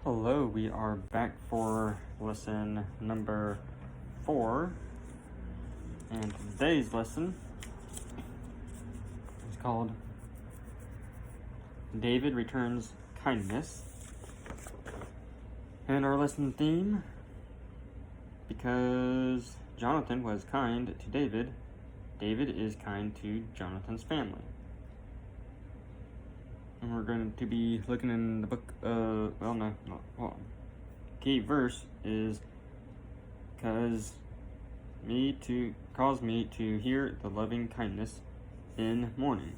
Hello, we are back for lesson number 4, and today's lesson is called David Returns Kindness. And our lesson theme, because Jonathan was kind to David, David is kind to Jonathan's family. And we're going to be looking in the book of, hold on. Key verse is, cause me to hear the loving kindness in the morning.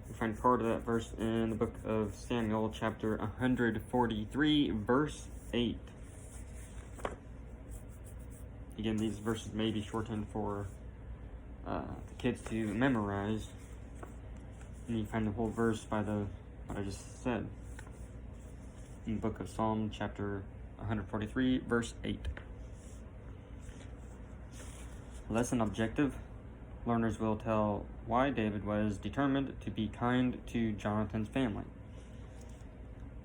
We find part of that verse in the book of Samuel, chapter 143, verse 8. Again, these verses may be shortened for the kids to memorize. And you find the whole verse by what I just said in the book of Psalm, chapter 143, verse 8. Lesson objective. Learners will tell why David was determined to be kind to Jonathan's family.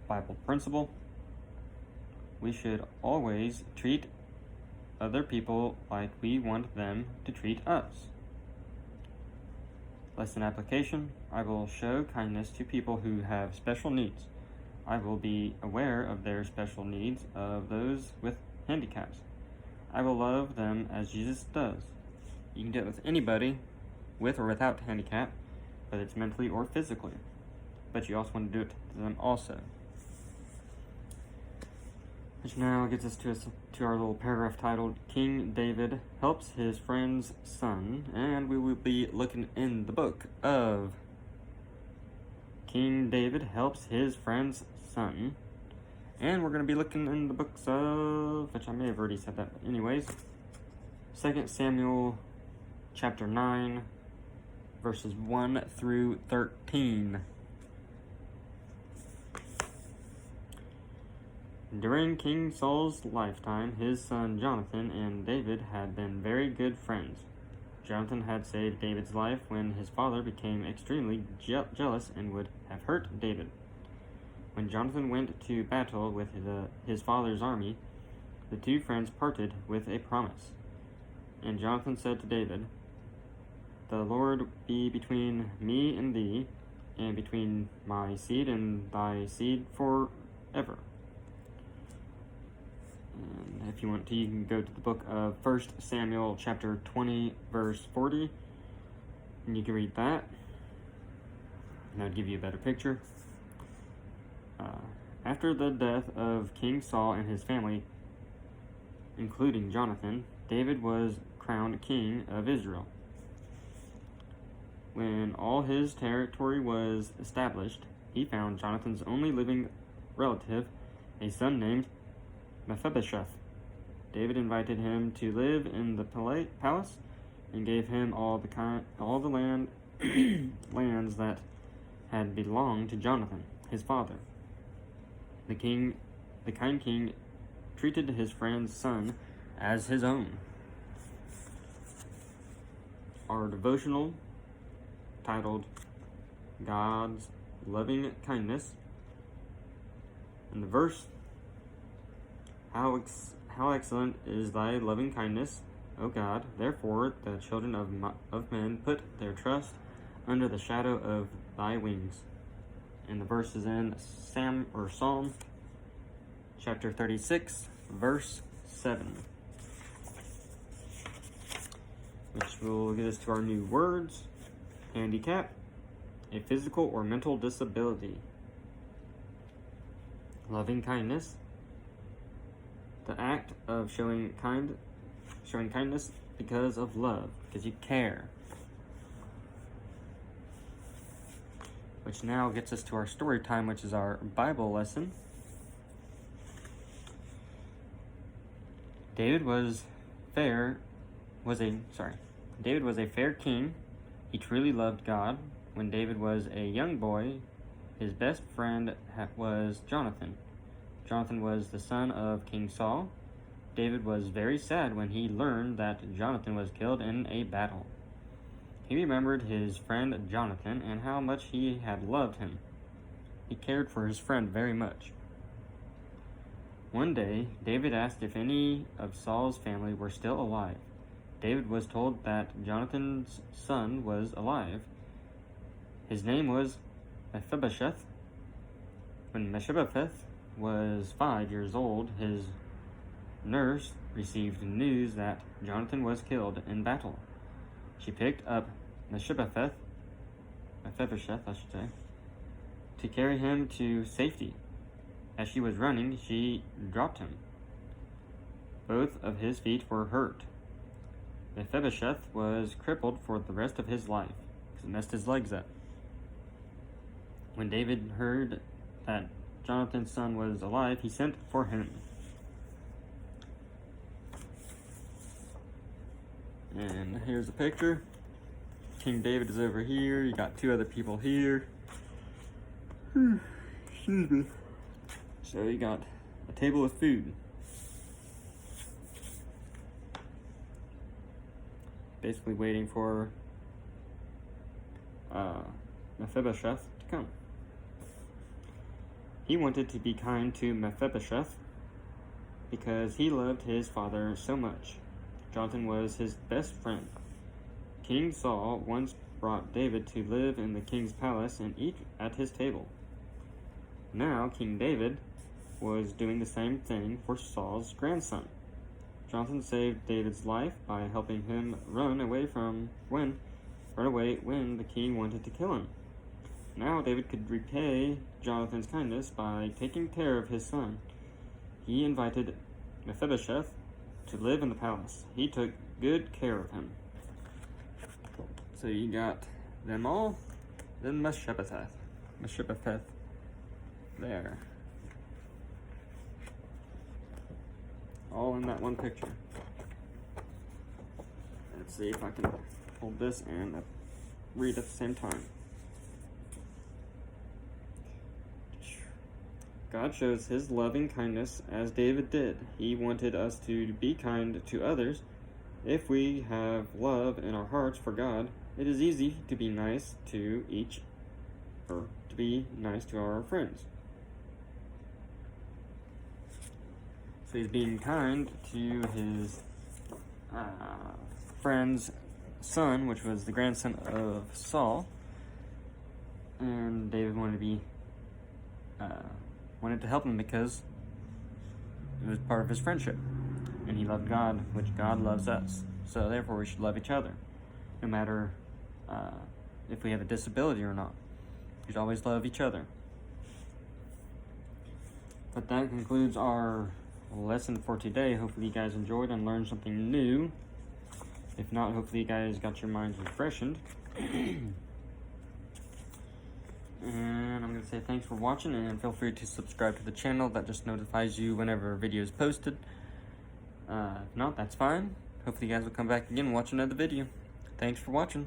Bible principle. We should always treat other people like we want them to treat us. Lesson application. I will show kindness to people who have special needs. I will be aware of their special needs of those with handicaps. I will love them as Jesus does. You can do it with anybody, with or without handicap, whether it's mentally or physically. But you also want to do it to them also. Which now gets us to our little paragraph titled, King David Helps His Friend's Son, and we will be looking in the book of King David Helps His Friend's Son, and we're going to be looking in the books of, which I may have already said that, but anyways, 2 Samuel chapter 9, verses 1 through 13. During King Saul's lifetime, his son Jonathan and David had been very good friends. Jonathan had saved David's life when his father became extremely jealous and would have hurt David. When Jonathan went to battle with his father's army, the two friends parted with a promise. And Jonathan said to David, "The Lord be between me and thee, and between my seed and thy seed forever." And if you want to, you can go to the book of 1 Samuel chapter 20, verse 40, and you can read that, and that would give you a better picture. After the death of King Saul and his family, including Jonathan, David was crowned king of Israel. When all his territory was established, he found Jonathan's only living relative, a son named Mephibosheth. David invited him to live in the palace and gave him all the lands that had belonged to Jonathan, his father. The kind king treated his friend's son as his own. Our devotional, titled God's Loving Kindness, and the verse, How excellent is thy loving kindness, O God! Therefore the children of men put their trust under the shadow of thy wings. And the verse is in Psalm chapter 36, verse 7. Which will get us to our new words. Handicap, a physical or mental disability. Loving kindness, the act of showing kindness because of love, because you care. Which now gets us to our story time, which is our Bible lesson. David was a fair king. He truly loved God. When David was a young boy, his best friend was Jonathan. Jonathan was the son of King Saul. David was very sad when he learned that Jonathan was killed in a battle. He remembered his friend Jonathan and how much he had loved him. He cared for his friend very much. One day, David asked if any of Saul's family were still alive. David was told that Jonathan's son was alive. His name was Mephibosheth. When Mephibosheth was 5 years old, his nurse received news that Jonathan was killed in battle. She picked up Mephibosheth, I should say, to carry him to safety. As she was running, she dropped him. Both of his feet were hurt. Mephibosheth was crippled for the rest of his life because it messed his legs up. When David heard that Jonathan's son was alive, he sent for him. And here's a picture. King David is over here. You got 2 other people here. Excuse me. So you got a table with food. Basically waiting for Mephibosheth to come. He wanted to be kind to Mephibosheth because he loved his father so much. Jonathan was his best friend. King Saul once brought David to live in the king's palace and eat at his table. Now King David was doing the same thing for Saul's grandson. Jonathan saved David's life by helping him run away when the king wanted to kill him. Now David could repay Jonathan's kindness by taking care of his son. He invited Mephibosheth to live in the palace. He took good care of him. So you got them all, then Mephibosheth there. All in that one picture. Let's see if I can hold this and read at the same time. God shows his loving kindness as David did. He wanted us to be kind to others. If we have love in our hearts for God, it is easy to be nice to our friends. So he's being kind to his friend's son, which was the grandson of Saul. And David wanted to help him because it was part of his friendship. And he loved God, which God loves us. So therefore we should love each other, no matter if we have a disability or not. We should always love each other. But that concludes our lesson for today. Hopefully you guys enjoyed and learned something new. If not, hopefully you guys got your minds refreshed. And I'm going to say thanks for watching, and feel free to subscribe to the channel. That just notifies you whenever a video is posted. If not, that's fine. Hopefully you guys will come back again and watch another video. Thanks for watching.